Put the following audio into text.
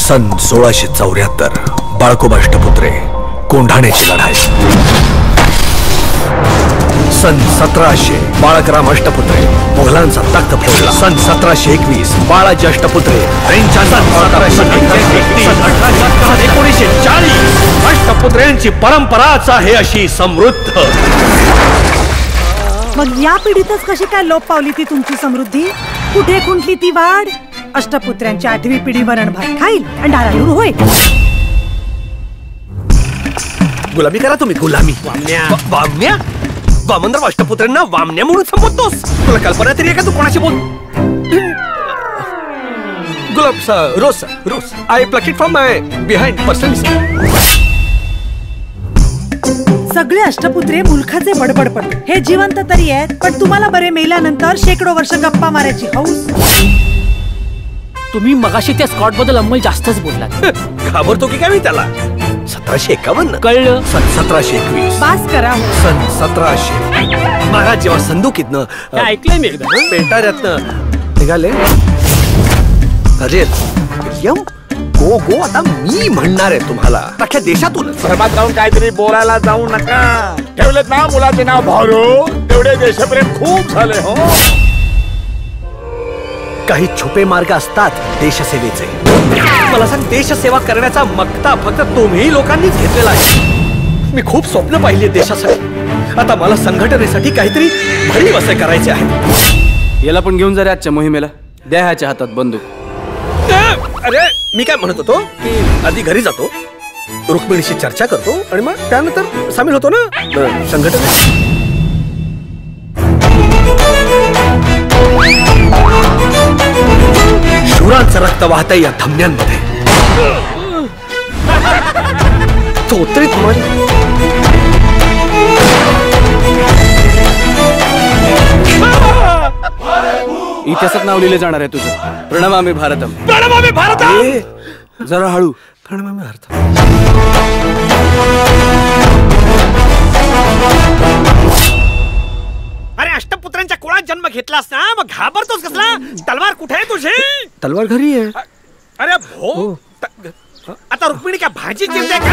सन 1674 बाळकोबा अष्टपुत्रे कोंढाण्याची लढाई। सन 1700 बाळकराम अष्टपुत्रे मुघलांचा तख्त फोडला। सन 1721 बाळाजी अष्टपुत्रे यांच्या 1940 अष्टपुत्र्यांची परंपराच आहे अशी समृद्ध। मग या पिढीतच कशी काय लोप पावली ती तुमची समृद्धी? कुठे खुंटली ती वाढ? अष्टपुत्र्यांची 8वी पिढी वरण भात खाईल आणि धाराळूर होय। गुलामी करा तुम्ही, गुलामी। वामन्या वामनराव अष्टपुत्र्यांना वामन्या म्हणून संबोधतोस? तुला कल्पना तरी आहे का तू कोणाशी बोल? गुलाब sir, rose I pluck it from my behind personally. सगळे अष्टपुत्रे मुलखाचे बडबडपट हे जिवंत तरी आहेत, पण तुम्हाला बरे मेल्यानंतर शेकडो वर्ष गप्पा मारायची हौस। तुम्ही मगाशी त्या स्कॉट बद्दल अंमल जास्तच बोललात। घाबरतो की काय मी त्याला? 1751 कळलं। सन 1721 पास करा। सन 1700 महाराज जेव्हा संदुकीतनं ऐकलंय मी एकदा पेटाऱ्यातनं निघाले। अरे विल्यम, गो आता मी म्हणणार आहे तुम्हाला अख्ख्या देशातून सर्वात राहून काहीतरी बोलायला जाऊ नका। ठेवलेत ना मुलाचे नाव भारू, तेवढे देशप्रेम खूप झाले हो। काही छुपे मार्ग असतात देशसेवेचे। मला सांग, देशसेवा करण्याचा मक्ता फक्त तुम्ही लोकांनीच घेतलेला आहे। मी खूप स्वप्न पाहिली देशासाठी। आता मला संघटनेसाठी काहीतरी भरीव असे करायचे आहे। याला पण घेऊन जा रे आजच्या मोहिमेला। द्या ह्याच्या हातात बंदूक। अरे मी काय म्हणत होतो की आधी घरी जातो, रुक्मिणीशी चर्चा करतो आणि मग त्यानंतर सामील होतो ना संघटनेत। शूरांचं रक्त वाहतंय या धमन्यांमध्ये। तोत्रीत मारी इतिहासात नाव लिहिले जाणार आहे तुझं। प्रणमामि भारतम। प्रणमामि भारतम। जरा हळू। प्रणमामि भारतम। अरे अष्टपुत्रांच्या कुळात जन्म घेतलास ना, मग घाबरतोस कसला? तलवार कुठे आहे तुझी? तलवार घरी आहे। अरे भो, आता रुक्मिणी काय भाजी चिरते का?